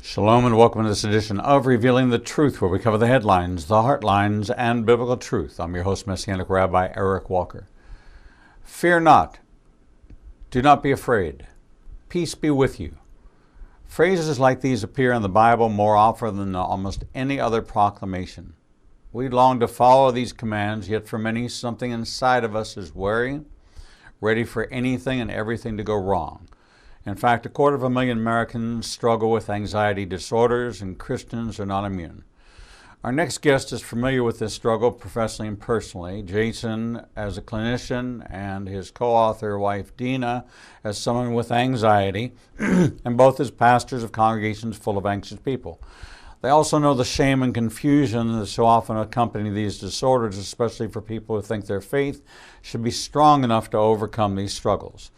Shalom and welcome to this edition of Revealing the Truth, where we cover the headlines, the heartlines, and biblical truth. I'm your host, Messianic Rabbi Eric Walker. Fear not. Do not be afraid. Peace be with you. Phrases like these appear in the Bible more often than almost any other proclamation. We long to follow these commands, yet for many, something inside of us is wary, ready for anything and everything to go wrong. In fact, 250,000 Americans struggle with anxiety disorders, and Christians are not immune. Our next guest is familiar with this struggle professionally and personally. Jason as a clinician and his co-author wife Dina as someone with anxiety, and both as pastors of congregations full of anxious people. They also know the shame and confusion that so often accompany these disorders, especially for people who think their faith should be strong enough to overcome these struggles.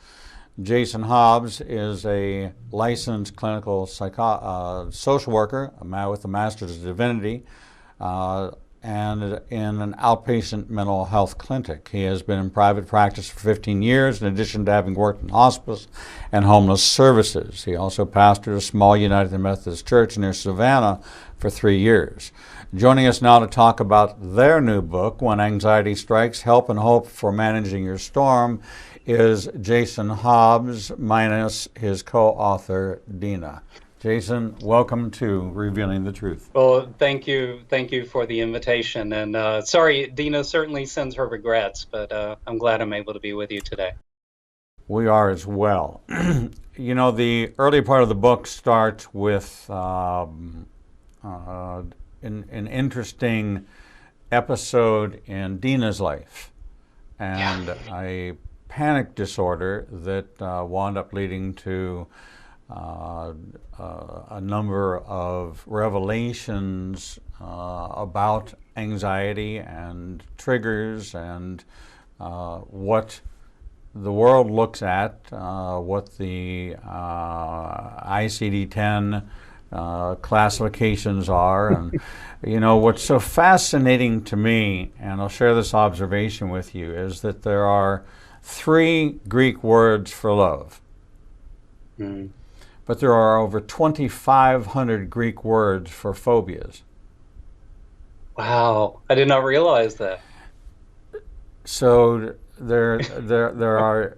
Jason Hobbs is a licensed clinical social worker, a man with a master's of divinity, and in an outpatient mental health clinic. He has been in private practice for 15 years, in addition to having worked in hospice and homeless services. He also pastored a small United Methodist church near Savannah for 3 years. Joining us now to talk about their new book, When Anxiety Strikes, Help and Hope for Managing Your Storm, is Jason Hobbs minus his co-author Dina. Jason, welcome to Revealing the Truth. Well, thank you for the invitation. And sorry, Dina certainly sends her regrets, but I'm glad I'm able to be with you today. We are as well. You know, the early part of the book starts with an interesting episode in Dina's life, and a panic disorder that wound up leading to a number of revelations about anxiety and triggers and what the world looks at, what the ICD-10 classifications are. And you know, what's so fascinating to me, and I'll share this observation with you, is that there are 3 Greek words for love. But there are over 2,500 Greek words for phobias. Wow, I did not realize that. So there are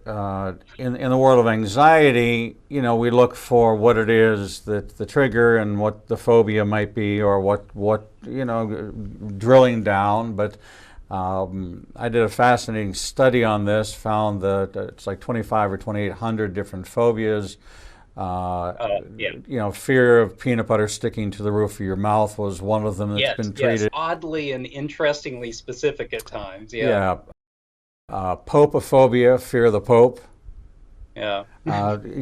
in the world of anxiety, you know, we look for what it is that the trigger and what the phobia might be, or what you know, drilling down. But I did a fascinating study on this, found that it's like 2,500 or 2,800 different phobias. You know, fear of peanut butter sticking to the roof of your mouth was one of them that's been treated. Yes, oddly and interestingly specific at times. Popophobia, fear of the Pope. You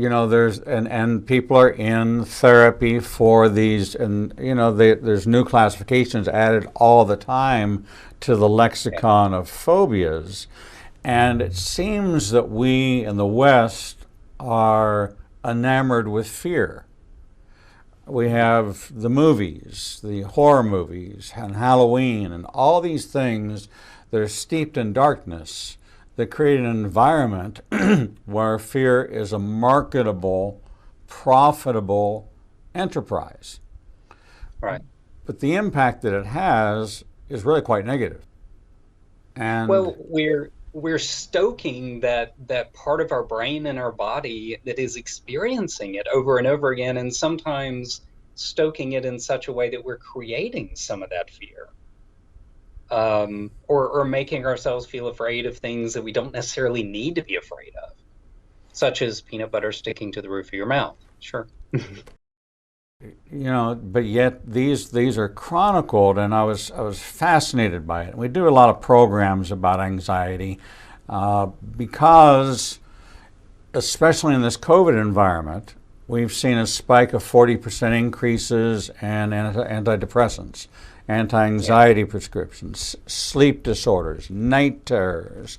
know, and people are in therapy for these, and you know, there's new classifications added all the time to the lexicon of phobias, and it seems that we in the West are enamored with fear. We have the movies, the horror movies, and Halloween, and all these things that are steeped in darkness that create an environment where fear is a marketable, profitable enterprise. Right. But the impact that it has is really quite negative. And well, we're stoking that part of our brain and our body that is experiencing it over and over again, and sometimes stoking it in such a way that we're creating some of that fear, or making ourselves feel afraid of things that we don't necessarily need to be afraid of, such as peanut butter sticking to the roof of your mouth. Sure. You know, but yet these are chronicled, and I was fascinated by it. We do a lot of programs about anxiety because, especially in this COVID environment, we've seen a spike of 40% increases in antidepressants, anti-anxiety prescriptions, sleep disorders, night terrors,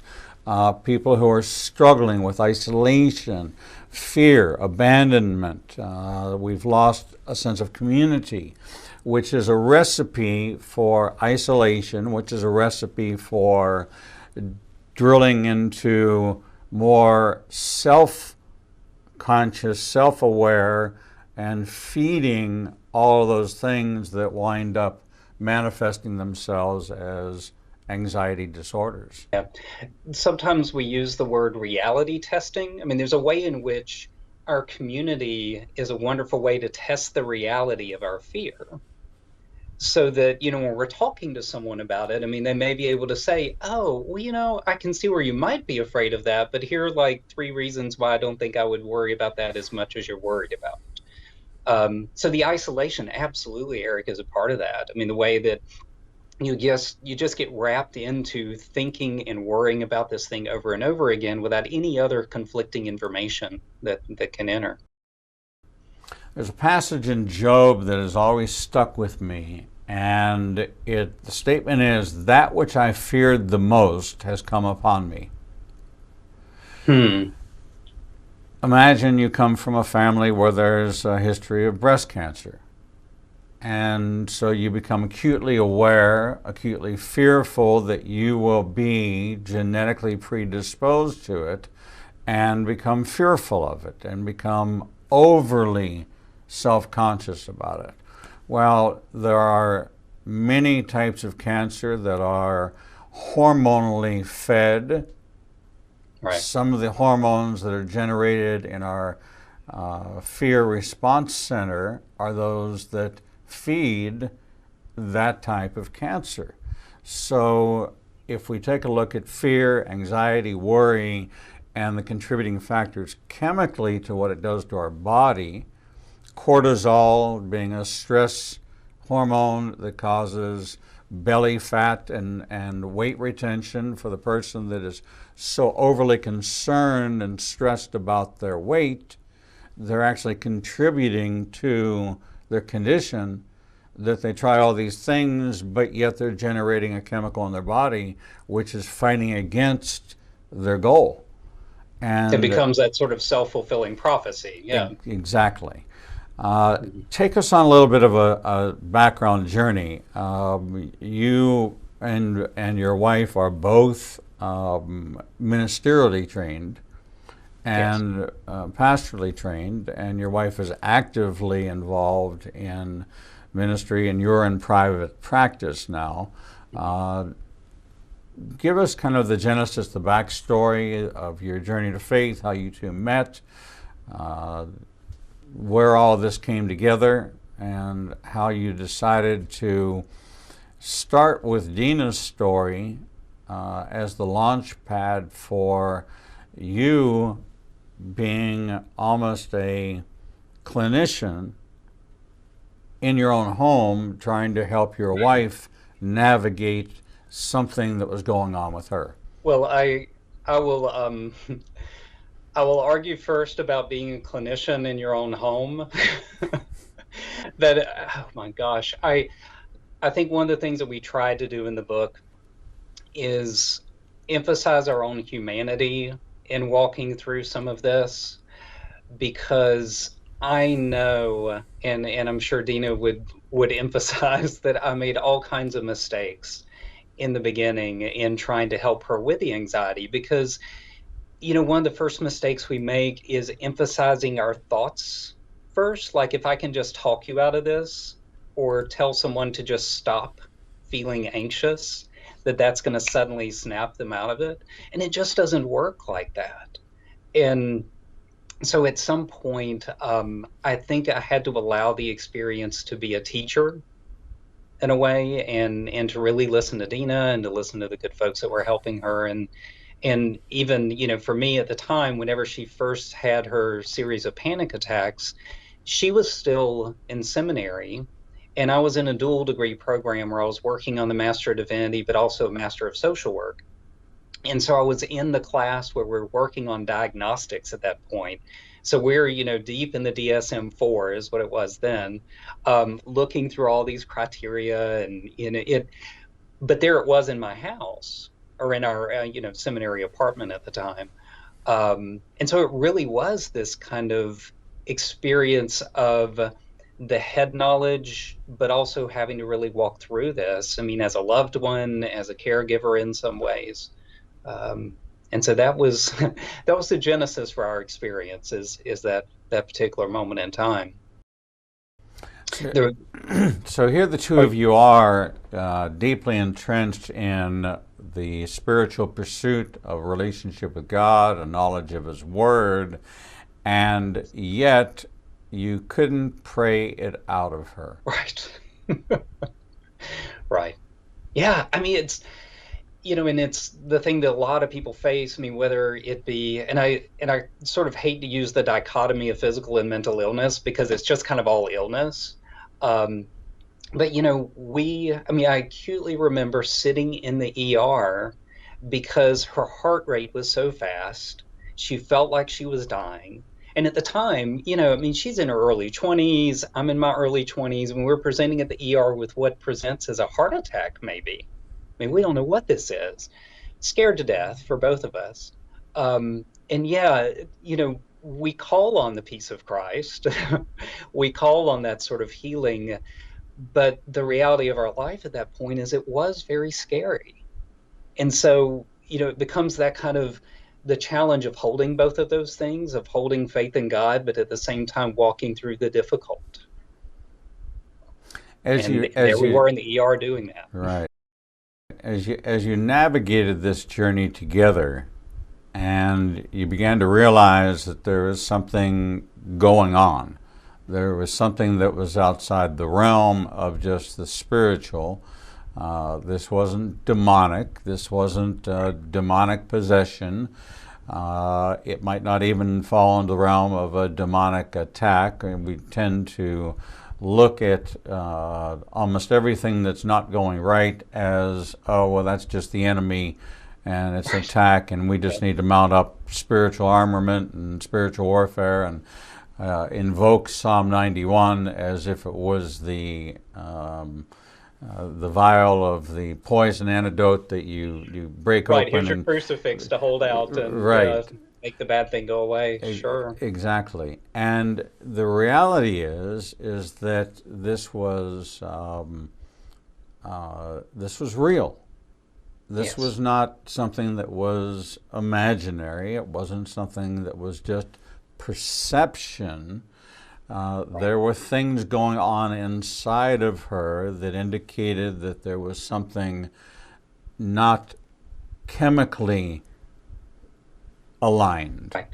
people who are struggling with isolation, fear, abandonment. We've lost a sense of community, which is a recipe for isolation, which is a recipe for drilling into more self-conscious, self-aware, and feeding all of those things that wind up manifesting themselves as anxiety disorders. Yeah. Sometimes we use the word reality testing. I mean, there's a way in which our community is a wonderful way to test the reality of our fear. So that, when we're talking to someone about it, I mean, they may be able to say, oh, well, I can see where you might be afraid of that, but here are like 3 reasons why I don't think I would worry about that as much as you're worried about it. So the isolation, absolutely, Eric, is a part of that. I mean, the way that you just get wrapped into thinking and worrying about this thing over and over again without any other conflicting information that can enter. There's a passage in Job that has always stuck with me, and the statement is, "That which I feared the most has come upon me." Imagine you come from a family where there's a history of breast cancer. And so you become acutely aware, acutely fearful that you will be genetically predisposed to it, and become fearful of it and become overly self-conscious about it. Well, there are many types of cancer that are hormonally fed. Right. Some of the hormones that are generated in our fear response center are those that feed that type of cancer. So if we take a look at fear, anxiety, worry, and the contributing factors chemically to what it does to our body, cortisol being a stress hormone that causes belly fat and weight retention for the person that is so overly concerned and stressed about their weight, they're actually contributing to their condition, that they try all these things, but yet they're generating a chemical in their body which is fighting against their goal. And it becomes that sort of self-fulfilling prophecy. Yeah. Exactly. Take us on a little bit of a background journey. You and your wife are both ministerially trained and Yes. Pastorally trained, and your wife is actively involved in ministry, and you're in private practice now. Give us kind of the genesis, the backstory of your journey to faith, how you two met, where all this came together, and how you decided to start with Dina's story as the launch pad for you being almost a clinician in your own home, trying to help your wife navigate something that was going on with her. Well, I will I will argue first about being a clinician in your own home. That, oh my gosh, I think one of the things that we tried to do in the book is emphasize our own humanity in walking through some of this, because I know, and I'm sure Dina would emphasize, that I made all kinds of mistakes in the beginning in trying to help her with the anxiety, because one of the first mistakes we make is emphasizing our thoughts first. Like, if I can just talk you out of this, or tell someone to just stop feeling anxious, that's going to suddenly snap them out of it. And it just doesn't work like that. And so at some point, I think I had to allow the experience to be a teacher in a way, and to really listen to Dina and to listen to the good folks that were helping her. And even, for me at the time, whenever she first had her series of panic attacks, she was still in seminary, and I was in a dual degree program where I was working on the Master of Divinity, but also a Master of Social Work. And so I was in the class where we're working on diagnostics at that point. So we're, deep in the DSM-4 is what it was then, looking through all these criteria, and but there it was in my house, or in our, seminary apartment at the time. And so it really was this kind of experience of the head knowledge, but also having to really walk through this. I mean, as a loved one, as a caregiver in some ways. And so that was that was the genesis for our experience, is that particular moment in time. There, So here the two of you are deeply entrenched in the spiritual pursuit of a relationship with God, a knowledge of His Word, and yet you couldn't pray it out of her. right. Right. Yeah, I mean and it's the thing that a lot of people face. I mean, whether it be, and I sort of hate to use the dichotomy of physical and mental illness because it's just kind of all illness. Um, but I acutely remember sitting in the ER because her heart rate was so fast. She felt like she was dying. And at the time, she's in her early 20s. I'm in my early 20s, and we're presenting at the ER with what presents as a heart attack, maybe. I mean, we don't know what this is. Scared to death for both of us. And yeah, we call on the peace of Christ. We call on that sort of healing. But the reality of our life at that point is it was very scary. And so, it becomes that kind of the challenge of holding both of those things, of holding faith in God, but at the same time walking through the difficult. There we were in the ER doing that. Right. As you navigated this journey together, and you began to realize that there was something going on, there was something that was outside the realm of just the spiritual. This wasn't demonic. This wasn't demonic possession. It might not even fall into the realm of a demonic attack. And we tend to look at almost everything that's not going right as, oh, well, that's just the enemy and it's an attack, and we just need to mount up spiritual armament and spiritual warfare and invoke Psalm 91 as if it was the vial of the poison antidote that you break open. Right, here's your crucifix to hold out and make the bad thing go away. Sure. Exactly. And the reality is that this was real. This was not something that was imaginary. It wasn't something that was just perception. There were things going on inside of her that indicated that there was something not chemically aligned. Right.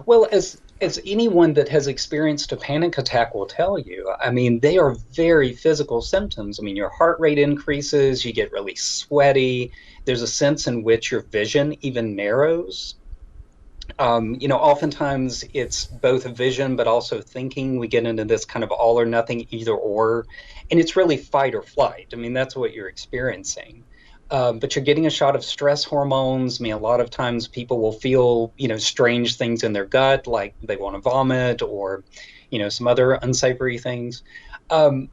Well, as anyone that has experienced a panic attack will tell you, I mean, they are very physical symptoms. I mean, your heart rate increases, you get really sweaty. There's a sense in which your vision even narrows. Oftentimes it's both vision but also thinking. We get into this kind of all or nothing, either or, and it's really fight or flight. I mean, that's what you're experiencing. But you're getting a shot of stress hormones. I mean, a lot of times people will feel, strange things in their gut, like they want to vomit or, some other unsavory things.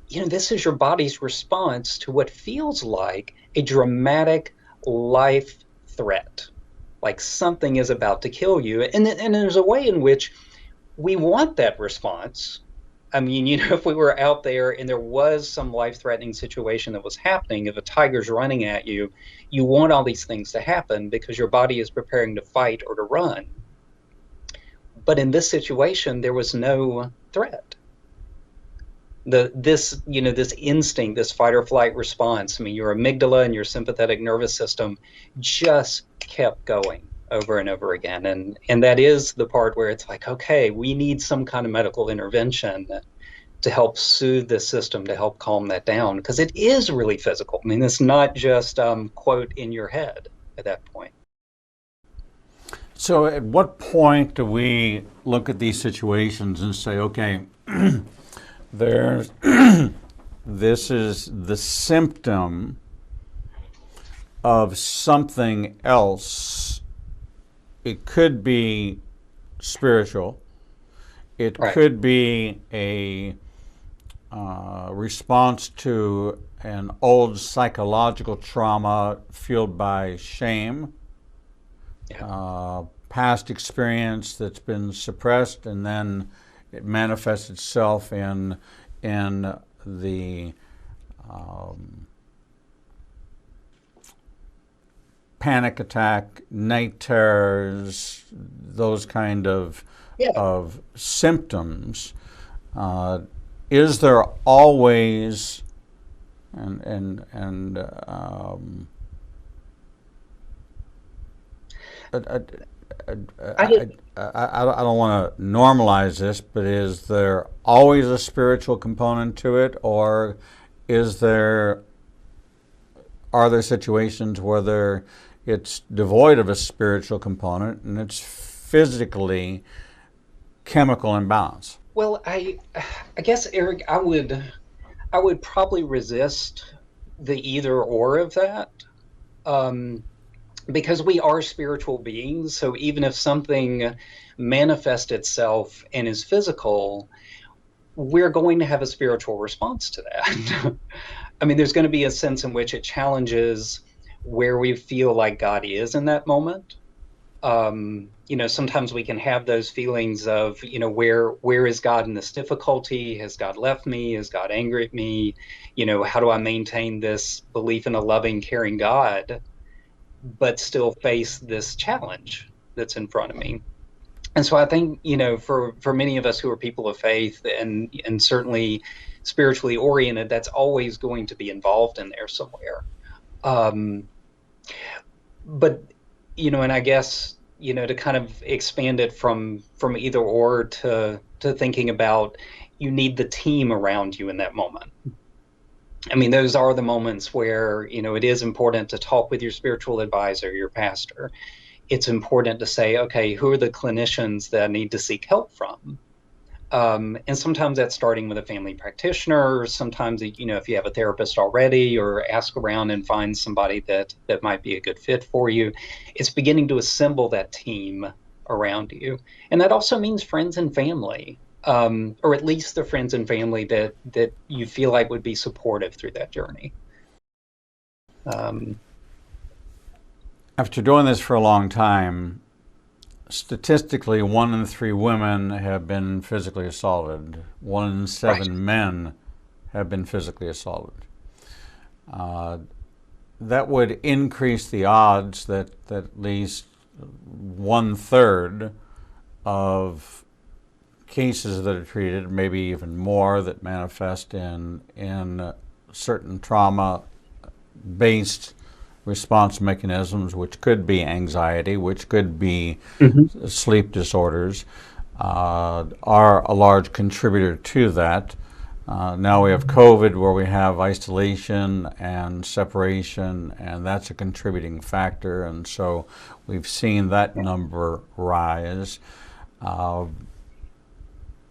This is your body's response to what feels like a dramatic life threat, like something is about to kill you. And there's a way in which we want that response. I mean, if we were out there and there was some life-threatening situation that was happening, if a tiger's running at you, you want all these things to happen because your body is preparing to fight or to run. But in this situation, there was no threat. This instinct, this fight or flight response, I mean, your amygdala and your sympathetic nervous system just kept going over and over again. And that is the part where it's like, okay, we need some kind of medical intervention to help soothe the system, to help calm that down, because it is really physical. I mean, it's not just quote in your head at that point. So at what point do we look at these situations and say, okay, this is the symptom of something else? It could be spiritual. It could be a response to an old psychological trauma fueled by shame, past experience that's been suppressed, and then it manifests itself in the panic attack, night terrors, those kind of symptoms. is there always, and I don't want to normalize this, but is there always a spiritual component to it, or are there situations where it's devoid of a spiritual component and it's physically chemical imbalance? Well, I guess, Eric, I would probably resist the either or of that. Because we are spiritual beings, so even if something manifests itself and is physical, we're going to have a spiritual response to that. I mean, there's going to be a sense in which it challenges where we feel like God is in that moment. Sometimes we can have those feelings of, where is God in this difficulty? Has God left me? Is God angry at me? How do I maintain this belief in a loving, caring God, but still face this challenge that's in front of me? And so I think, for many of us who are people of faith and certainly spiritually oriented, that's always going to be involved in there somewhere. But, and I guess, to kind of expand it from either or to thinking about, you need the team around you in that moment. I mean, those are the moments where, it is important to talk with your spiritual advisor, your pastor. It's important to say, okay, who are the clinicians that I need to seek help from? And sometimes that's starting with a family practitioner, or sometimes, if you have a therapist already, or ask around and find somebody that might be a good fit for you. It's beginning to assemble that team around you. And that also means friends and family. Or at least the friends and family that you feel like would be supportive through that journey. After doing this for a long time, statistically, 1 in 3 women have been physically assaulted. 1 in 7 men have been physically assaulted. That would increase the odds that at least 1/3 of cases that are treated, maybe even more, that manifest in certain trauma-based response mechanisms, which could be anxiety, which could be sleep disorders, are a large contributor to that. Now we have COVID, where we have isolation and separation, and that's a contributing factor, and so we've seen that number rise.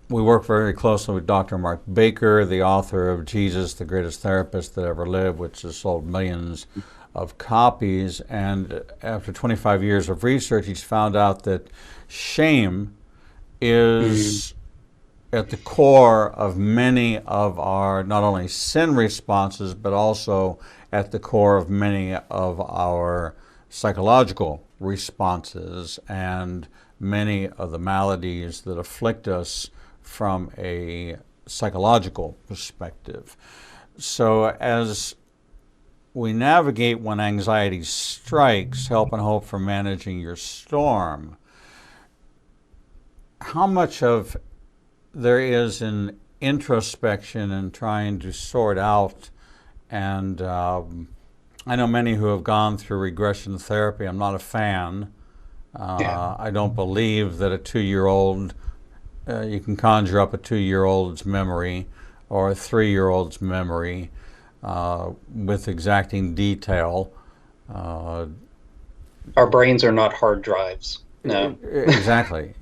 We work very closely with Dr. Mark Baker, the author of Jesus, the Greatest Therapist That Ever Lived, which has sold millions of copies. And after 25 years of research, he's found out that shame is at the core of many of our not only sin responses, but also at the core of many of our psychological responses and many of the maladies that afflict us from a psychological perspective. So as we navigate when anxiety strikes, help and hope for managing your storm, how much of there is an introspection and trying to sort out, and I know many who have gone through regression therapy. I'm not a fan. I don't believe that a 2-year-old, you can conjure up a 2-year-old's memory or a 3-year-old's memory with exacting detail. Our brains are not hard drives. No. Exactly.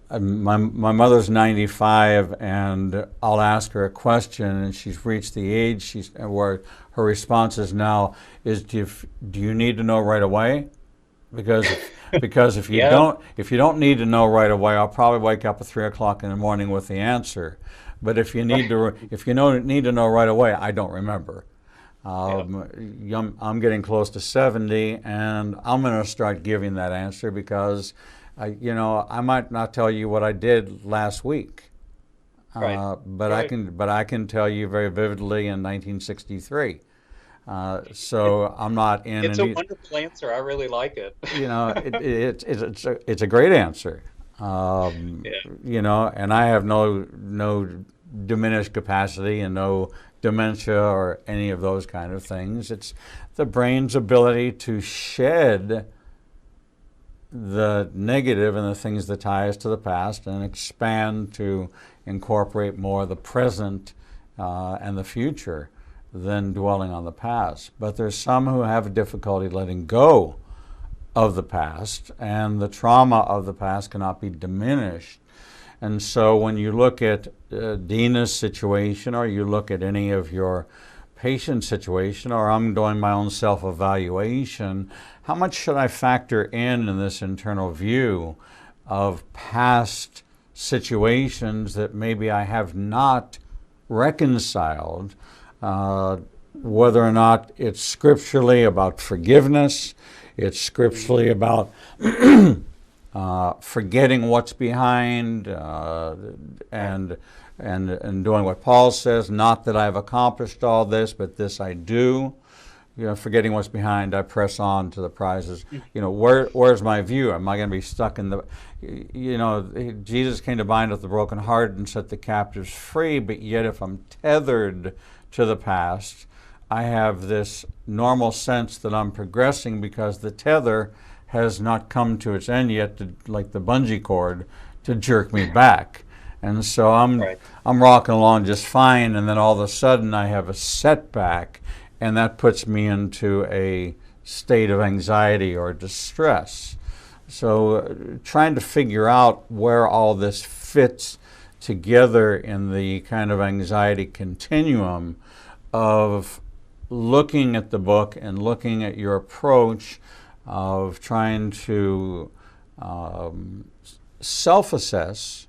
My mother's 95, and I'll ask her a question, and she's reached the age where her response is now is, do you need to know right away? Because if you don't need to know right away, I'll probably wake up at 3 o'clock in the morning with the answer. But if you need to know right away, I don't remember. I'm getting close to 70, and I'm going to start giving that answer because, I might not tell you what I did last week, but I can tell you very vividly in 1963. So I'm not in. It's a wonderful answer. I really like it. It's a great answer. Um, Yeah. and I have no diminished capacity and no dementia or any of those kind of things. It's the brain's ability to shed the negative and the things that tie us to the past and expand to incorporate more the present and the future than dwelling on the past. But there's some who have difficulty letting go of the past, and the trauma of the past cannot be diminished. And so when you look at Dina's situation, or you look at any of your patient situation, or I'm doing my own self-evaluation, how much should I factor in this internal view of past situations that maybe I have not reconciled, whether or not it's scripturally about forgiveness, it's scripturally about forgetting what's behind, and doing what Paul says, not that I've accomplished all this, but this I do. Forgetting what's behind, I press on to the prizes. Where's my view? Am I going to be stuck in the, Jesus came to bind up the brokenhearted and set the captives free, but yet if I'm tethered to the past, I have this normal sense that I'm progressing because the tether has not come to its end yet, like the bungee cord, to jerk me back. And so I'm rocking along just fine, and then all of a sudden I have a setback, and that puts me into a state of anxiety or distress. So trying to figure out where all this fits together in the kind of anxiety continuum of looking at the book and looking at your approach of trying to self-assess,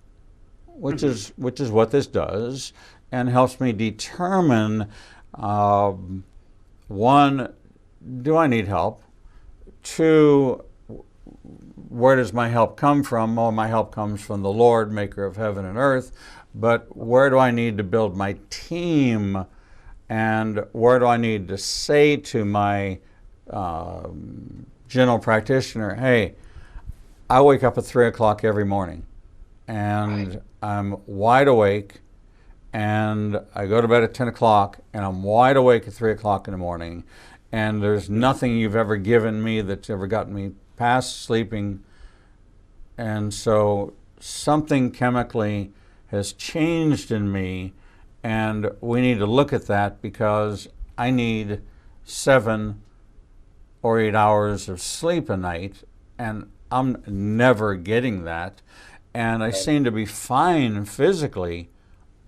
which is what this does, and helps me determine, one, do I need help? Two, where does my help come from? Well, my help comes from the Lord, maker of heaven and earth, but where do I need to build my team? And where do I need to say to my general practitioner, hey, I wake up at 3 o'clock every morning, and I'm wide awake, and I go to bed at 10 o'clock, and I'm wide awake at 3 o'clock in the morning, and there's nothing you've ever given me that's ever gotten me past sleeping. And so something chemically has changed in me, and we need to look at that because I need 7 or 8 hours of sleep a night, and I'm never getting that. And I seem to be fine physically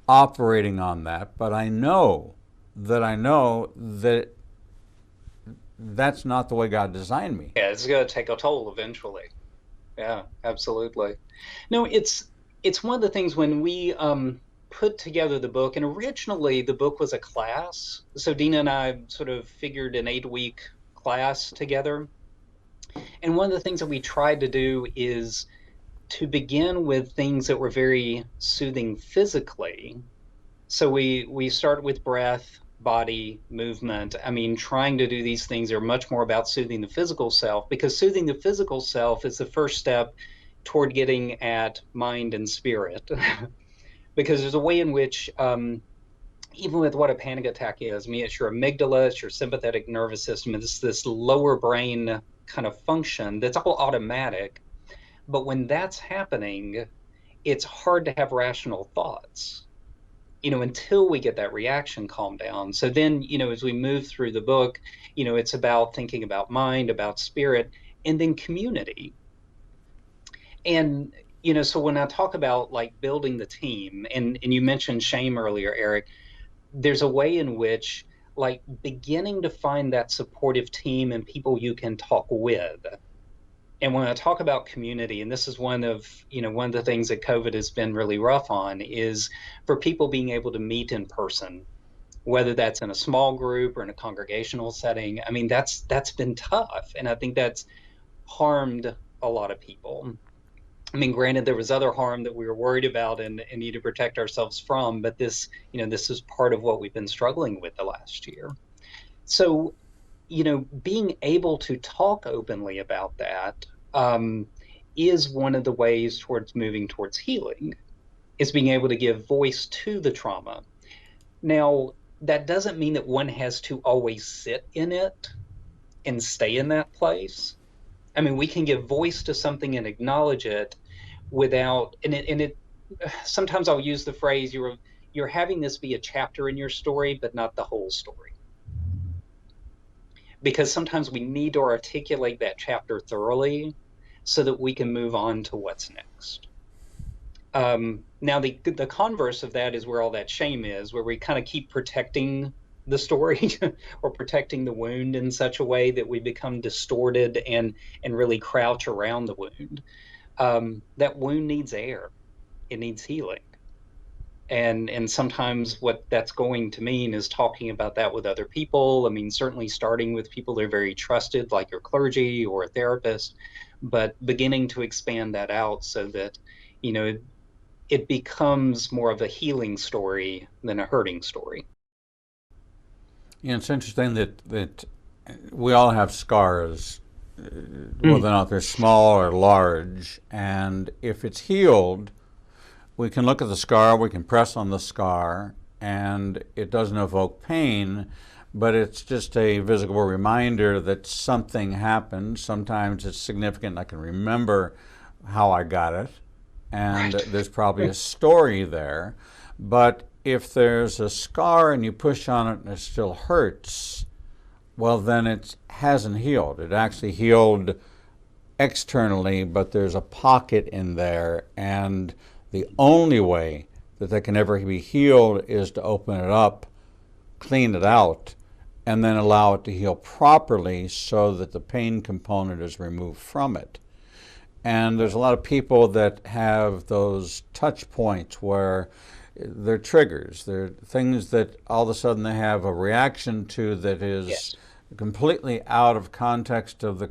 operating on that, but I know that that's not the way God designed me. Yeah, it's going to take a toll eventually. Yeah, absolutely. No, it's one of the things when we put together the book, and originally the book was a class. So Dina and I sort of figured an 8-week class together. And one of the things that we tried to do is to begin with things that were very soothing physically. So we start with breath, body, movement. I mean, trying to do these things are much more about soothing the physical self, because soothing the physical self is the first step toward getting at mind and spirit. Because there's a way in which, even with what a panic attack is, I mean, it's your amygdala, it's your sympathetic nervous system, it's this lower brain kind of function that's all automatic. But when that's happening, it's hard to have rational thoughts, until we get that reaction calmed down. So then, as we move through the book, it's about thinking about mind, about spirit, and then community. And, so when I talk about like building the team, and you mentioned shame earlier, Eric, there's a way in which like beginning to find that supportive team and people you can talk with. And when I talk about community, and this is one of the things that COVID has been really rough on, is for people being able to meet in person, whether that's in a small group or in a congregational setting. I mean, that's been tough. And I think that's harmed a lot of people. I mean, granted, there was other harm that we were worried about and need to protect ourselves from, but this is part of what we've been struggling with the last year. So, being able to talk openly about that is one of the ways towards moving towards healing, is being able to give voice to the trauma. Now, that doesn't mean that one has to always sit in it and stay in that place. I mean, we can give voice to something and acknowledge it without, and it sometimes I'll use the phrase, you're having this be a chapter in your story, but not the whole story. Because sometimes we need to articulate that chapter thoroughly so that we can move on to what's next. Now, the converse of that is where all that shame is, where we kind of keep protecting the story or protecting the wound in such a way that we become distorted and really crouch around the wound. That wound needs air. It needs healing. And sometimes what that's going to mean is talking about that with other people. I mean, certainly starting with people that are very trusted, like your clergy or a therapist, but beginning to expand that out so that, you know, it becomes more of a healing story than a hurting story. Yeah, it's interesting that we all have scars, whether or not they're small or large, and if it's healed, we can look at the scar, we can press on the scar, and it doesn't evoke pain, but it's just a visible reminder that something happened. Sometimes it's significant. I can remember how I got it, and there's probably a story there. But if there's a scar and you push on it and it still hurts, well, then it hasn't healed. It actually healed externally, but there's a pocket in there, and the only way that they can ever be healed is to open it up, clean it out, and then allow it to heal properly so that the pain component is removed from it. And there's a lot of people that have those touch points where they're triggers. They're things that all of a sudden they have a reaction to that is completely out of context of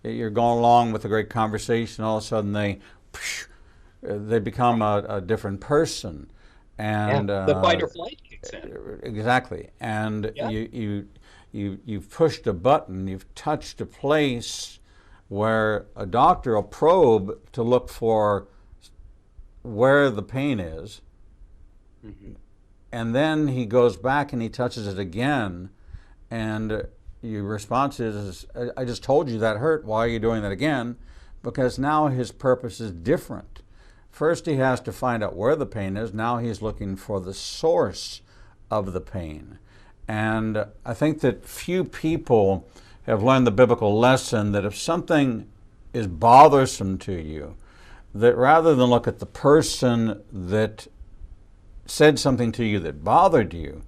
you're going along with a great conversation, all of a sudden they become a different person, and the fight or flight kicks in. Exactly, and you've pushed a button, you've touched a place where a doctor will probe to look for where the pain is, and then he goes back and he touches it again, and your response is, "I just told you that hurt. Why are you doing that again?" Because now his purpose is different. First, he has to find out where the pain is. Now he's looking for the source of the pain. And I think that few people have learned the biblical lesson that if something is bothersome to you, that rather than look at the person that said something to you that bothered you,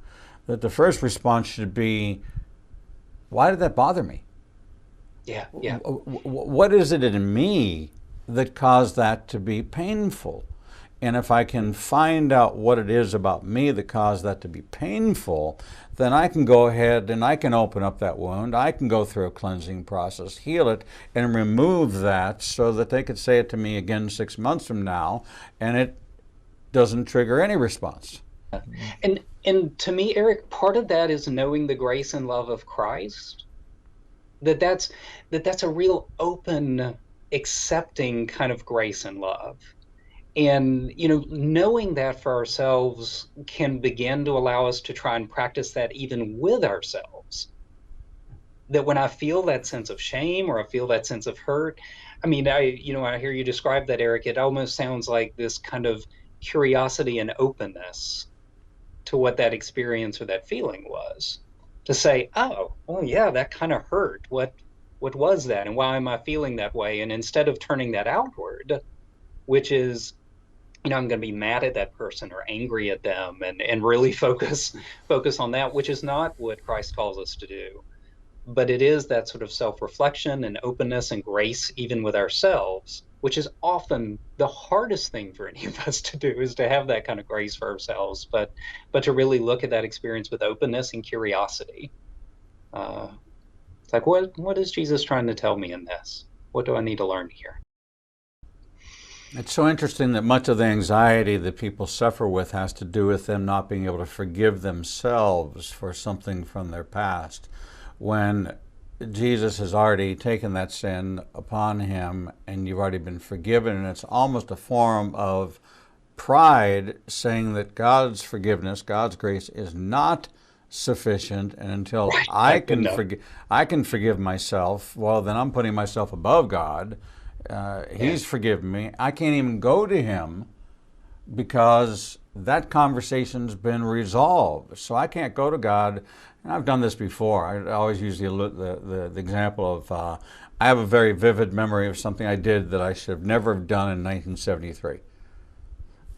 that the first response should be, why did that bother me? What is it in me that caused that to be painful? And if I can find out what it is about me that caused that to be painful, then I can go ahead and I can open up that wound. I can go through a cleansing process, heal it, and remove that so that they could say it to me again 6 months from now, and it doesn't trigger any response. And to me, Eric, part of that is knowing the grace and love of Christ. That's a real open, accepting kind of grace and love. And, you know, knowing that for ourselves can begin to allow us to try and practice that even with ourselves. That when I feel that sense of shame or I feel that sense of hurt, I mean, I hear you describe that, Eric, it almost sounds like this kind of curiosity and openness to what that experience or that feeling was. To say, oh yeah, that kind of hurt. What was that? And why am I feeling that way? And instead of turning that outward, which is, I'm going to be mad at that person or angry at them and really focus on that, which is not what Christ calls us to do. But it is that sort of self-reflection and openness and grace, even with ourselves, which is often the hardest thing for any of us to do, is to have that kind of grace for ourselves, but to really look at that experience with openness and curiosity. It's like, what is Jesus trying to tell me in this? What do I need to learn here? It's so interesting that much of the anxiety that people suffer with has to do with them not being able to forgive themselves for something from their past. When Jesus has already taken that sin upon him, and you've already been forgiven, and it's almost a form of pride saying that God's forgiveness, God's grace is not sufficient, and until Right. I Good enough. I can forgive myself, well, then I'm putting myself above God. He's Yeah. forgiven me. I can't even go to him because that conversation's been resolved. So I can't go to God. And I've done this before. I always use the example of I have a very vivid memory of something I did that I should have never have done in 1973.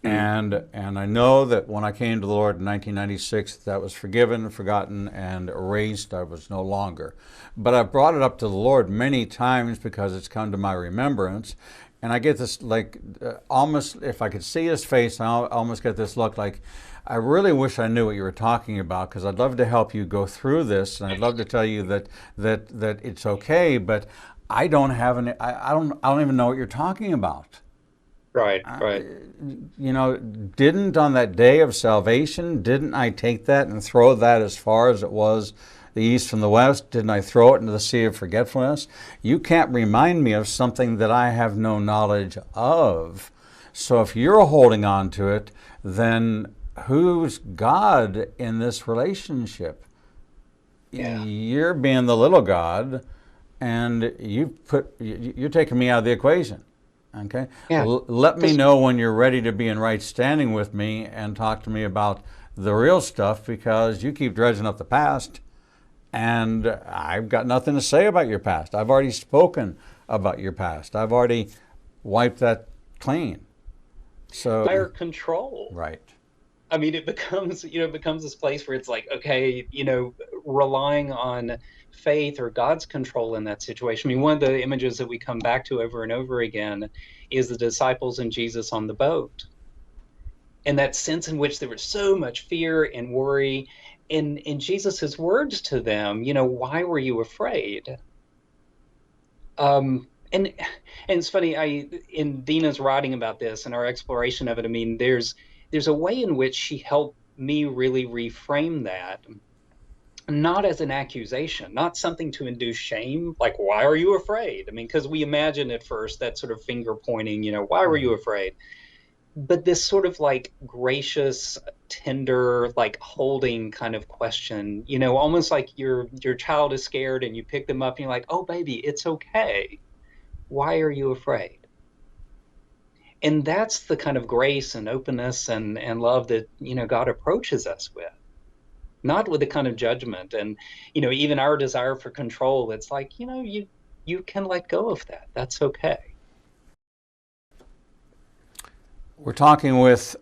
And I know that when I came to the Lord in 1996, that was forgiven, forgotten, and erased. I was no longer. But I've brought it up to the Lord many times because it's come to my remembrance. And I get this, like, almost, if I could see his face, I almost get this look like, I really wish I knew what you were talking about, because I'd love to help you go through this, and I'd love to tell you that it's okay, but I don't have any, I don't even know what you're talking about. Right. Right. You know, didn't on that day of salvation, didn't I take that and throw that as far as it was the east from the west? Didn't I throw it into the sea of forgetfulness? You can't remind me of something that I have no knowledge of. So if you're holding on to it, then who's God in this relationship? Yeah. You're being the little God, and you're taking me out of the equation. Okay? Yeah. Let me know when you're ready to be in right standing with me and talk to me about the real stuff, because you keep dredging up the past, and I've got nothing to say about your past. I've already spoken about your past. I've already wiped that clean. So Higher control. right. I mean, it becomes this place where it's like, okay, relying on faith or God's control in that situation. I mean, one of the images that we come back to over and over again is the disciples and Jesus on the boat. And that sense in which there was so much fear and worry. In Jesus's words to them, why were you afraid? And it's funny, in Dina's writing about this and our exploration of it, I mean, there's a way in which she helped me really reframe that, not as an accusation, not something to induce shame, like, why are you afraid? I mean, because we imagine at first that sort of finger pointing, why were you afraid? But this sort of like gracious, tender, like holding kind of question, almost like your child is scared and you pick them up and you're like, oh, baby, it's okay. Why are you afraid? And that's the kind of grace and openness and love that, God approaches us with, not with the kind of judgment. And, even our desire for control, it's like, you can let go of that. That's okay. We're talking with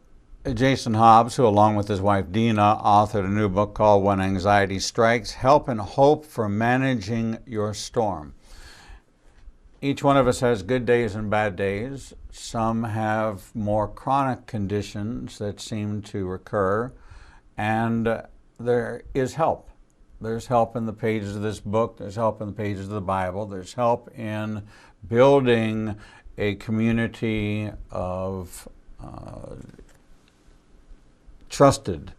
Jason Hobbs, who, along with his wife Dina, authored a new book called When Anxiety Strikes, Help and Hope for Managing Your Storm. Each one of us has good days and bad days. Some have more chronic conditions that seem to recur, and there is help. There's help in the pages of this book. There's help in the pages of the Bible. There's help in building a community of trusted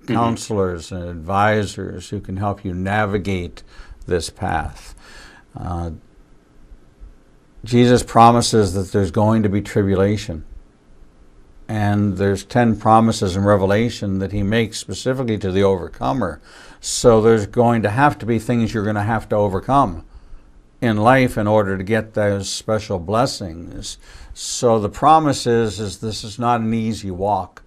counselors and advisors who can help you navigate this path. Jesus promises that there's going to be tribulation. And there's 10 promises in Revelation that he makes specifically to the overcomer. So there's going to have to be things you're going to have to overcome in life in order to get those special blessings. So the promise is this is not an easy walk,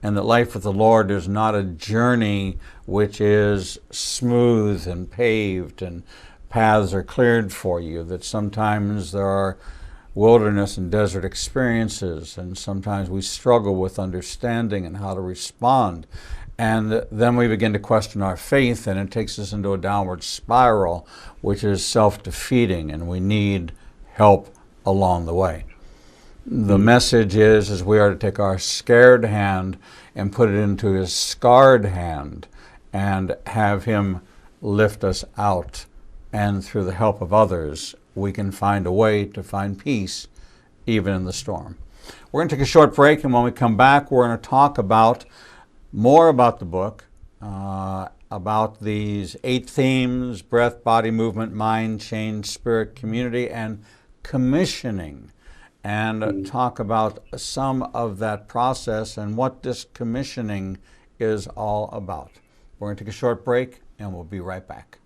and that life with the Lord is not a journey which is smooth and paved and paths are cleared for you, that sometimes there are wilderness and desert experiences, and sometimes we struggle with understanding and how to respond. And then we begin to question our faith, and it takes us into a downward spiral, which is self-defeating, and we need help along the way. The message is we are to take our scared hand and put it into his scarred hand and have him lift us out. And through the help of others, we can find a way to find peace even in the storm. We're going to take a short break, and when we come back, we're going to talk more about the book, about these 8 themes: breath, body, movement, mind, change, spirit, community, and commissioning, and talk about some of that process and what this commissioning is all about. We're going to take a short break and we'll be right back.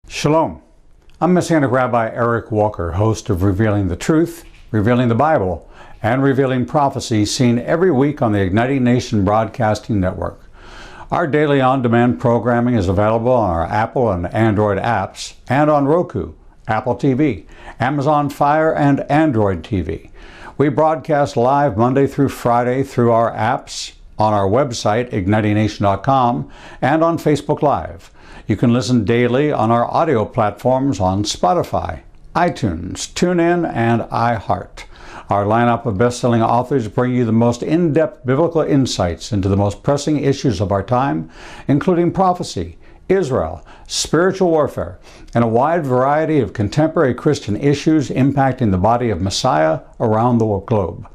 Shalom. I'm Messianic Rabbi Eric Walker, host of Revealing the Truth, Revealing the Bible, and Revealing Prophecy, seen every week on the Igniting Nation Broadcasting Network. Our daily on-demand programming is available on our Apple and Android apps and on Roku, Apple TV, Amazon Fire, and Android TV. We broadcast live Monday through Friday through our apps, on our website, ignitingnation.com, and on Facebook Live. You can listen daily on our audio platforms on Spotify, iTunes, TuneIn, and iHeart. Our lineup of best-selling authors bring you the most in-depth biblical insights into the most pressing issues of our time, including prophecy, Israel, spiritual warfare, and a wide variety of contemporary Christian issues impacting the body of Messiah around the globe.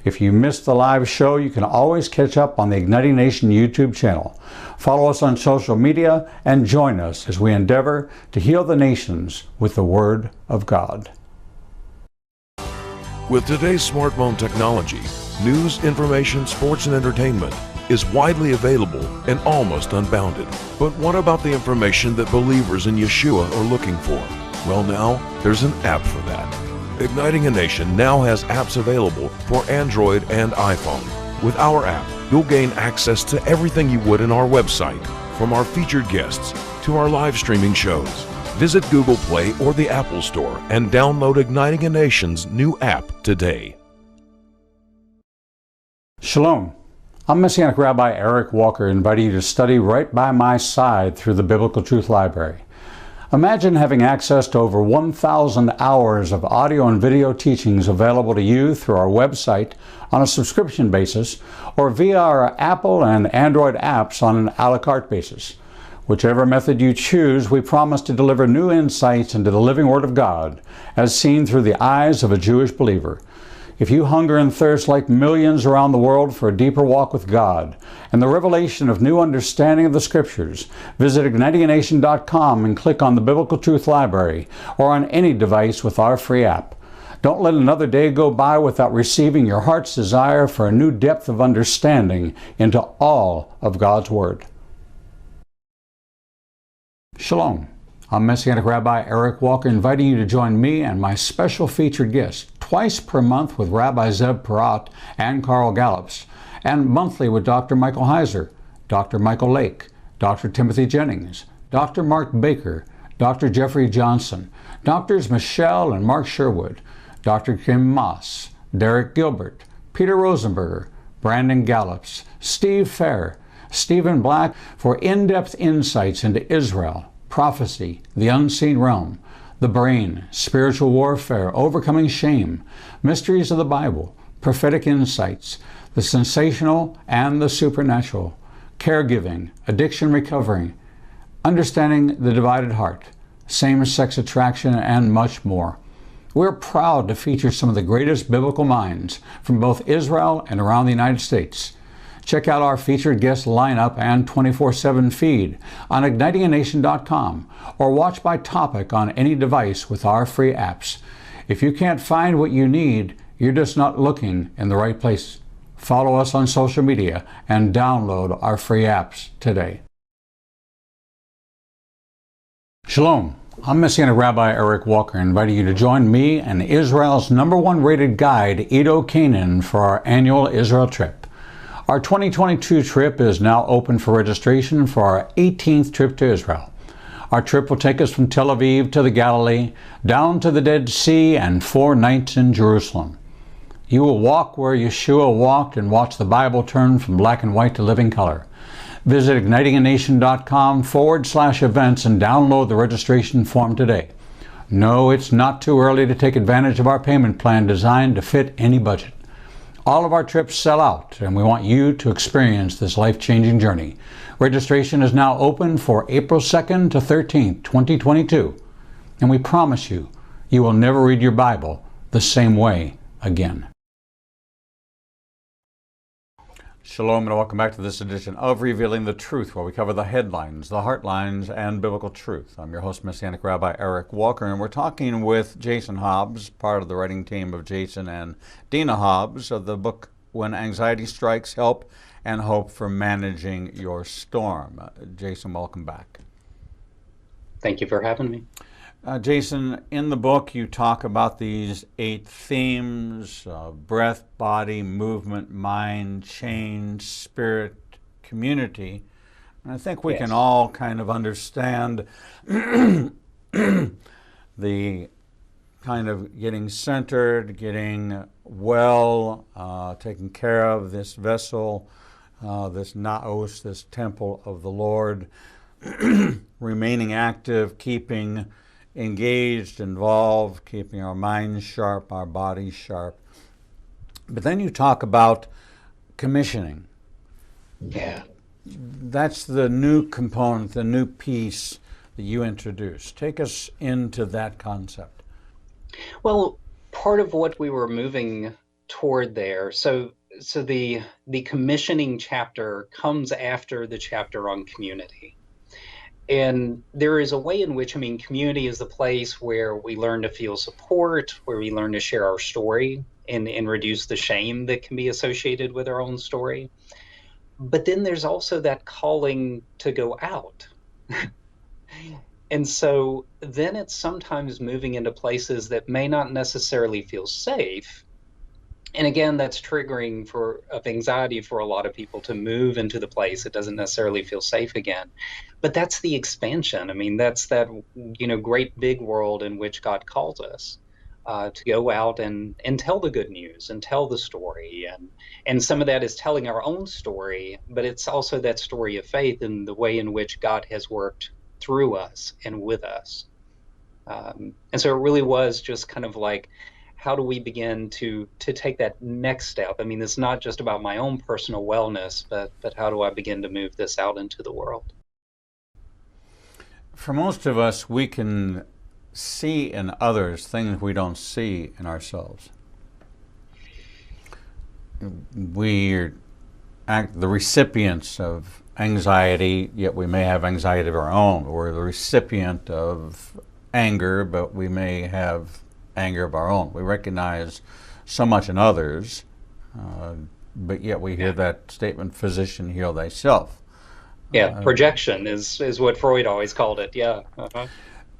If you missed the live show, you can always catch up on the Igniting Nation YouTube channel. Follow us on social media and join us as we endeavor to heal the nations with the Word of God. With today's smartphone technology, news, information, sports, and entertainment is widely available and almost unbounded. But what about the information that believers in Yeshua are looking for? Well, now there's an app for that. Igniting a Nation now has apps available for Android and iPhone. With our app, you'll gain access to everything you would in our website, from our featured guests to our live streaming shows. Visit Google Play or the Apple Store and download Igniting a Nation's new app today. Shalom. I'm Messianic Rabbi Eric Walker, inviting you to study right by my side through the Biblical Truth Library. Imagine having access to over 1,000 hours of audio and video teachings available to you through our website on a subscription basis or via our Apple and Android apps on an a la carte basis. Whichever method you choose, we promise to deliver new insights into the living Word of God as seen through the eyes of a Jewish believer. If you hunger and thirst like millions around the world for a deeper walk with God and the revelation of new understanding of the Scriptures, visit ignitingnation.com and click on the Biblical Truth Library or on any device with our free app. Don't let another day go by without receiving your heart's desire for a new depth of understanding into all of God's Word. Shalom. I'm Messianic Rabbi Eric Walker, inviting you to join me and my special featured guests twice per month with Rabbi Zev Parat and Carl Gallups, and monthly with Dr. Michael Heiser, Dr. Michael Lake, Dr. Timothy Jennings, Dr. Mark Baker, Dr. Jeffrey Johnson, Drs. Michelle and Mark Sherwood, Dr. Kim Moss, Derek Gilbert, Peter Rosenberger, Brandon Gallups, Steve Fair, Stephen Black, for in-depth insights into Israel, prophecy, the unseen realm, the brain, spiritual warfare, overcoming shame, mysteries of the Bible, prophetic insights, the sensational and the supernatural, caregiving, addiction recovery, understanding the divided heart, same-sex attraction, and much more. We're proud to feature some of the greatest biblical minds from both Israel and around the United States. Check out our featured guest lineup and 24/7 feed on ignitingnation.com or watch by topic on any device with our free apps. If you can't find what you need, you're just not looking in the right place. Follow us on social media and download our free apps today. Shalom. I'm Messianic Rabbi Eric Walker, inviting you to join me and Israel's #1 rated guide, Edo Canaan, for our annual Israel trip. Our 2022 trip is now open for registration for our 18th trip to Israel. Our trip will take us from Tel Aviv to the Galilee, down to the Dead Sea, and 4 nights in Jerusalem. You will walk where Yeshua walked and watch the Bible turn from black and white to living color. Visit ignitingnation.com/events and download the registration form today. No, it's not too early to take advantage of our payment plan designed to fit any budget. All of our trips sell out, and we want you to experience this life-changing journey. Registration is now open for April 2nd to 13th, 2022, and we promise you, you will never read your Bible the same way again. Shalom and welcome back to this edition of Revealing the Truth, where we cover the headlines, the heartlines, and biblical truth. I'm your host, Messianic Rabbi Eric Walker, and we're talking with Jason Hobbs, part of the writing team of Jason and Dina Hobbs of the book When Anxiety Strikes, Help and Hope for Managing Your Storm. Jason, welcome back. Thank you for having me. Jason, in the book you talk about these 8 themes, breath, body, movement, mind, change, spirit, community. And I think we can all kind of understand the kind of getting centered, getting well, taking care of this vessel, this naos, this temple of the Lord, remaining active, keeping engaged, involved, keeping our minds sharp, our bodies sharp. But then you talk about commissioning. Yeah. That's the new component, the new piece that you introduced. Take us into that concept. Well, part of what we were moving toward there, so the commissioning chapter comes after the chapter on community. And there is a way in which, community is the place where we learn to feel support, where we learn to share our story and reduce the shame that can be associated with our own story. But then there's also that calling to go out. And so then it's sometimes moving into places that may not necessarily feel safe. And again, that's triggering of anxiety for a lot of people to move into the place that doesn't necessarily feel safe again. But that's the expansion. That's that, great big world in which God calls us to go out and tell the good news and tell the story. And some of that is telling our own story, but it's also that story of faith and the way in which God has worked through us and with us. And so it really was just kind of like, how do we begin to take that next step? It's not just about my own personal wellness, but how do I begin to move this out into the world? For most of us, we can see in others things we don't see in ourselves. We're the recipients of anxiety, yet we may have anxiety of our own. We're the recipient of anger, but we may have anger of our own. We recognize so much in others, but yet we hear that statement, physician, heal thyself. Yeah, projection is what Freud always called it, yeah. Uh-huh.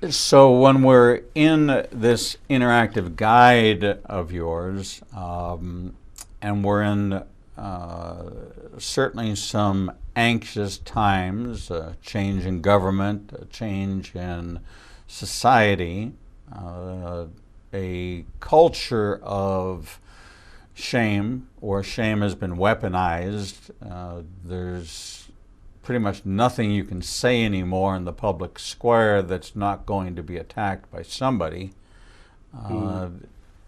So when we're in this interactive guide of yours, and we're in certainly some anxious times, a change in government, a change in society, a culture of shame, where shame has been weaponized. There's pretty much nothing you can say anymore in the public square that's not going to be attacked by somebody.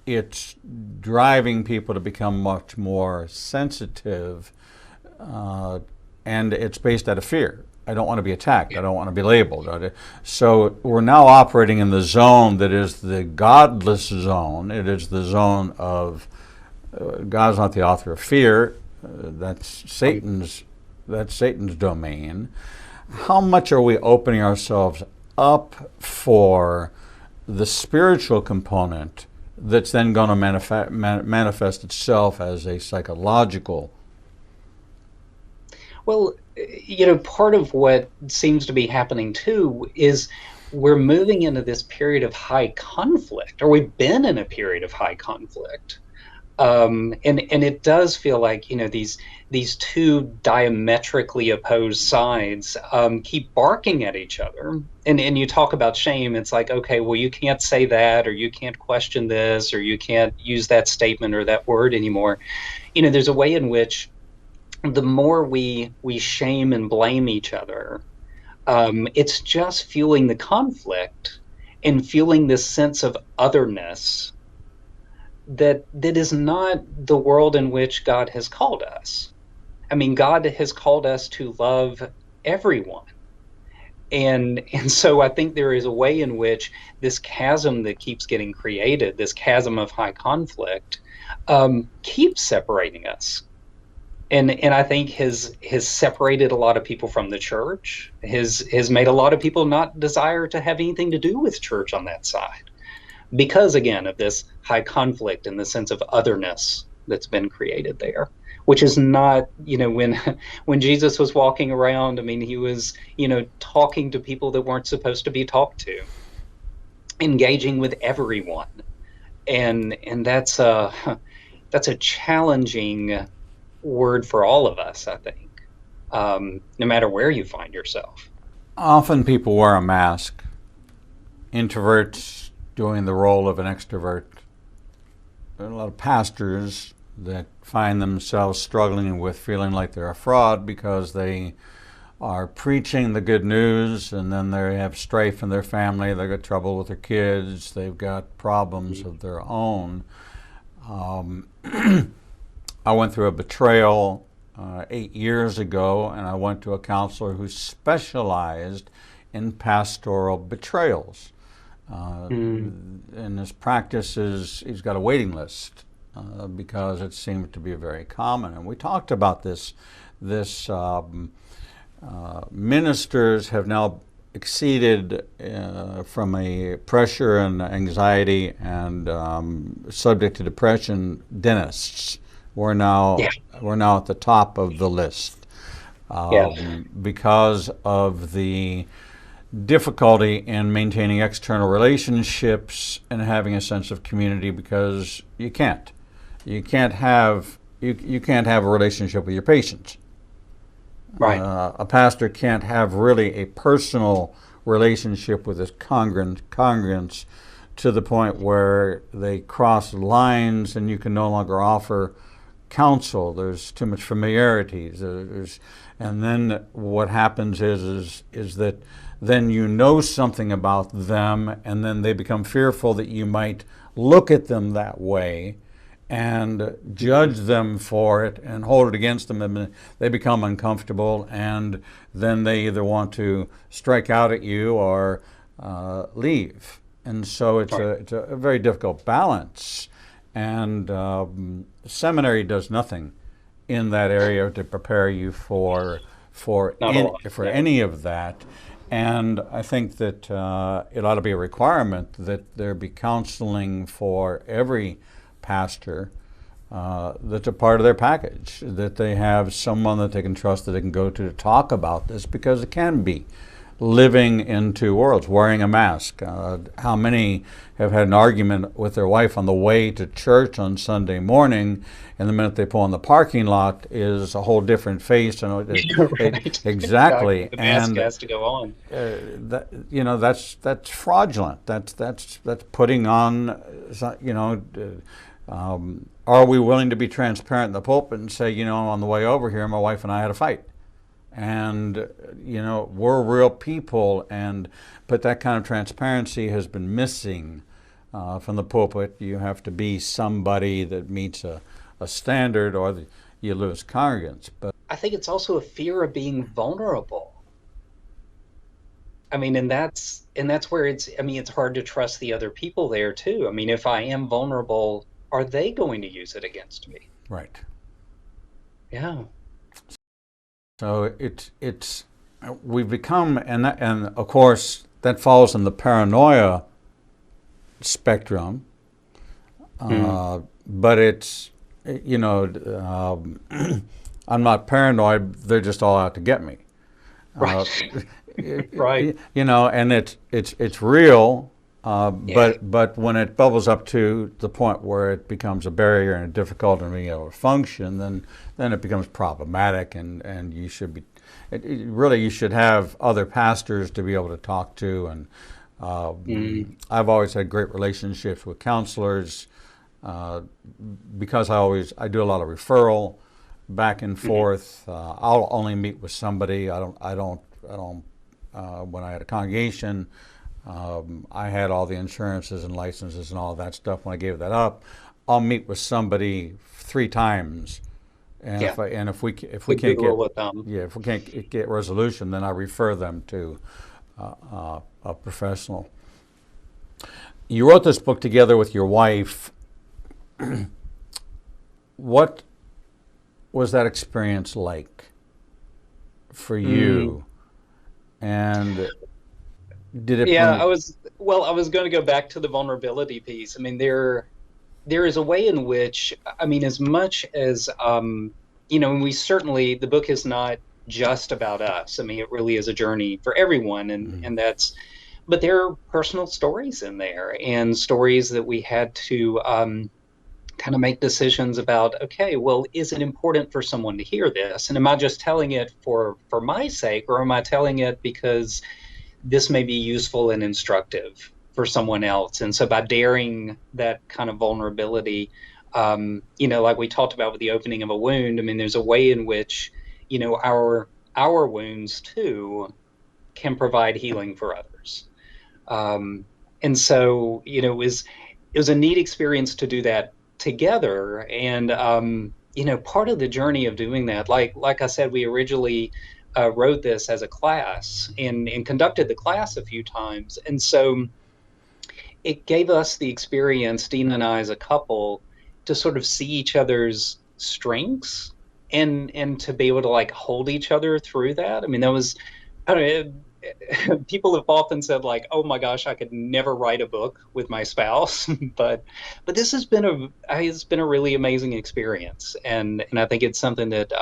It's driving people to become much more sensitive, and it's based out of fear. I don't want to be attacked. I don't want to be labeled. So we're now operating in the zone that is the godless zone. It is the zone of God's not the author of fear. That's Satan's domain. How much are we opening ourselves up for the spiritual component that's then going to manifest itself as a psychological? Well, part of what seems to be happening too is we're moving into this period of high conflict, or we've been in a period of high conflict. And it does feel like, these two diametrically opposed sides keep barking at each other. And you talk about shame, it's like, okay, well, you can't say that, or you can't question this, or you can't use that statement or that word anymore. There's a way in which the more we shame and blame each other, it's just fueling the conflict and fueling this sense of otherness that is not the world in which God has called us. God has called us to love everyone. And so I think there is a way in which this chasm that keeps getting created, this chasm of high conflict, keeps separating us. And I think has separated a lot of people from the church, has made a lot of people not desire to have anything to do with church on that side, because again of this high conflict and the sense of otherness that's been created there, which is not, when Jesus was walking around, I mean, he was, talking to people that weren't supposed to be talked to, engaging with everyone. And that's a challenging word for all of us, I think, no matter where you find yourself. Often people wear a mask. Introverts doing the role of an extrovert. There are a lot of pastors that find themselves struggling with feeling like they're a fraud because they are preaching the good news, and then they have strife in their family, they've got trouble with their kids, they've got problems of their own. I went through a betrayal 8 years ago, and I went to a counselor who specialized in pastoral betrayals. And his practice is, he's got a waiting list because it seemed to be very common. And we talked about this. Ministers have now exceeded from a pressure and anxiety and subject to depression dentists. We're now at the top of the list because of the difficulty in maintaining external relationships and having a sense of community, because you can't have a relationship with your patients. Right. A pastor can't have really a personal relationship with his congregants to the point where they cross lines and you can no longer offer counsel. There's too much familiarity. And then what happens is that then you know something about them, and then they become fearful that you might look at them that way and judge them for it and hold it against them, and they become uncomfortable, and then they either want to strike out at you or leave. And so it's a very difficult balance, and seminary does nothing in that area to prepare you for any of that. And I think that it ought to be a requirement that there be counseling for every pastor that's a part of their package, that they have someone that they can trust, that they can go to talk about this, because it can be living in two worlds, wearing a mask. How many have had an argument with their wife on the way to church on Sunday morning, and the minute they pull in the parking lot is a whole different face? And Right. Exactly. The mask And has to go on. that's fraudulent. That's putting on, are we willing to be transparent in the pulpit and say, on the way over here, my wife and I had a fight, and we're real people, but that kind of transparency has been missing from the pulpit. You have to be somebody that meets a standard, or you lose congregants. But I think it's also a fear of being vulnerable. I mean, and that's where it's hard to trust the other people there too. I mean, if I am vulnerable, are they going to use it against me? right. Yeah. So it's we've become, and of course that falls in the paranoia spectrum, but it's I'm not paranoid. They're just all out to get me. Right. Right. And it's real. But when it bubbles up to the point where it becomes a barrier and difficult in being able to function, then it becomes problematic, and you should be really you should have other pastors to be able to talk to. And I've always had great relationships with counselors because I do a lot of referral back and forth. I'll only meet with somebody. I don't when I had a congregation. I had all the insurances and licenses and all that stuff. When I gave that up, I'll meet with somebody 3 times, and if we can't get resolution, then I refer them to a professional. You wrote this book together with your wife. What was that experience like for you? And did it Yeah, bring... I was going to go back to the vulnerability piece. I mean, there is a way in which, I mean, as much as, and we certainly, the book is not just about us. I mean, it really is a journey for everyone. And but there are personal stories in there, and stories that we had to kind of make decisions about, okay, well, is it important for someone to hear this? And am I just telling it for my sake, or am I telling it because this may be useful and instructive for someone else? And so by daring that kind of vulnerability, like we talked about with the opening of a wound, I mean, there's a way in which, our wounds too can provide healing for others. And so, it was a neat experience to do that together. And, part of the journey of doing that, like I said, we originally wrote this as a class and conducted the class a few times. And so it gave us the experience, Dean and I as a couple, to sort of see each other's strengths and to be able to like hold each other through that. I mean, that was, I don't know, people have often said like, oh my gosh, I could never write a book with my spouse, but this has been a really amazing experience. And I think it's something that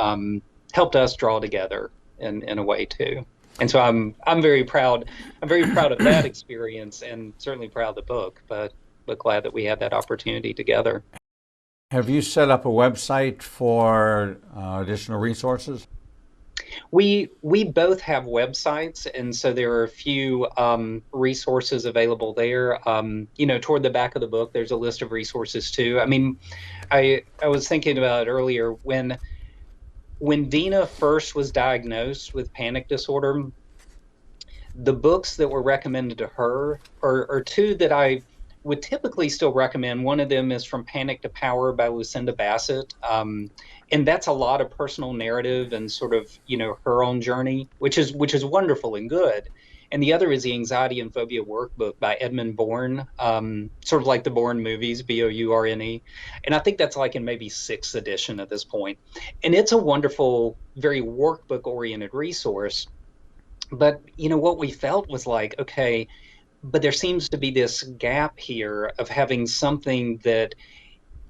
helped us draw together in a way too. And so I'm very proud of that experience, and certainly proud of the book, but glad that we had that opportunity together. Have you set up a website for additional resources? We both have websites, and so there are a few resources available there. Toward the back of the book, there's a list of resources too. I mean, I was thinking about it earlier when Dina first was diagnosed with panic disorder. The books that were recommended to her are two that I would typically still recommend. One of them is From Panic to Power by Lucinda Bassett. And that's a lot of personal narrative and sort of, her own journey, which is wonderful and good. And the other is the Anxiety and Phobia Workbook by Edmund Bourne, sort of like the Bourne movies, Bourne. And I think that's like in maybe 6th edition at this point. And it's a wonderful, very workbook-oriented resource. But, what we felt was like, okay, but there seems to be this gap here of having something that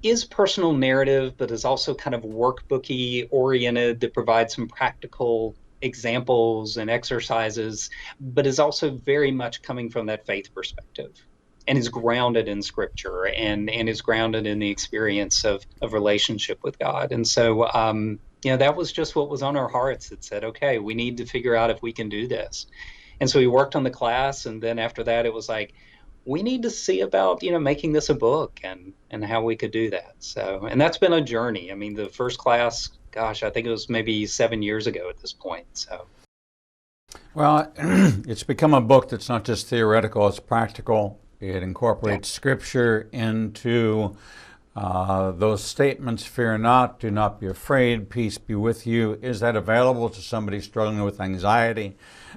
is personal narrative, but is also kind of workbooky oriented, that provides some practical examples and exercises, but is also very much coming from that faith perspective, and is grounded in scripture and is grounded in the experience of relationship with God. And so, that was just what was on our hearts, that said, okay, we need to figure out if we can do this. And so we worked on the class, and then after that, it was like, we need to see about, making this a book and how we could do that. So, and that's been a journey. I mean, the first class, gosh, I think it was maybe 7 years ago at this point. So, well, it's become a book that's not just theoretical, it's practical. It incorporates scripture into those statements: fear not, do not be afraid, peace be with you. Is that available to somebody struggling with anxiety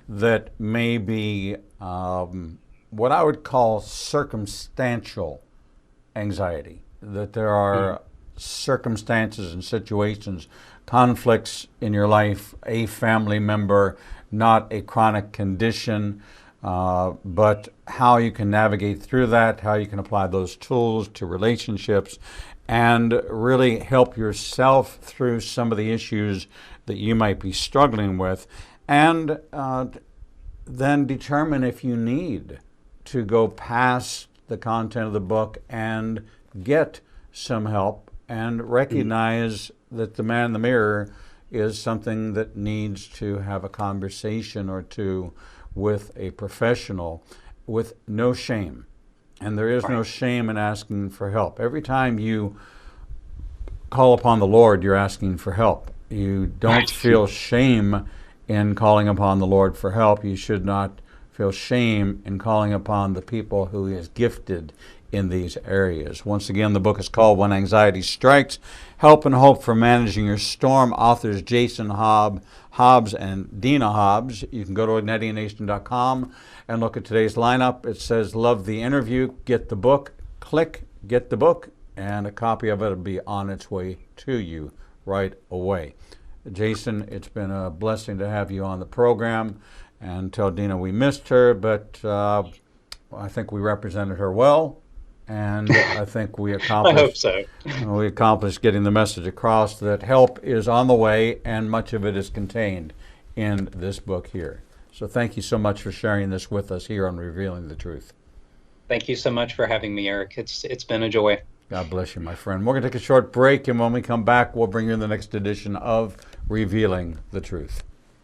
that may be what I would call circumstantial anxiety? That there are circumstances and situations, conflicts in your life, a family member, not a chronic condition, but how you can navigate through that, how you can apply those tools to relationships, and really help yourself through some of the issues that you might be struggling with, and then determine if you need to go past the content of the book and get some help, and recognize that the man in the mirror is something that needs to have a conversation or two with a professional with no shame. And there is no shame in asking for help. Every time you call upon the Lord, you're asking for help. You don't feel shame in calling upon the Lord for help. You should not feel shame in calling upon the people who He has gifted in these areas. Once again, the book is called When Anxiety Strikes, Help and Hope for Managing Your Storm. Authors Jason Hobbs and Dina Hobbs. You can go to ignitianation.com and look at today's lineup. It says, love the interview, get the book. Click, get the book, and a copy of it will be on its way to you right away. Jason, it's been a blessing to have you on the program, and tell Dina we missed her, but I think we represented her well, and I think we I hope so. we accomplished getting the message across that help is on the way, and much of it is contained in this book here. So thank you so much for sharing this with us here on Revealing the Truth. Thank you so much for having me, Eric. It's been a joy. God bless you, my friend. We're going to take a short break, and when we come back, we'll bring you the next edition of Revealing the Truth.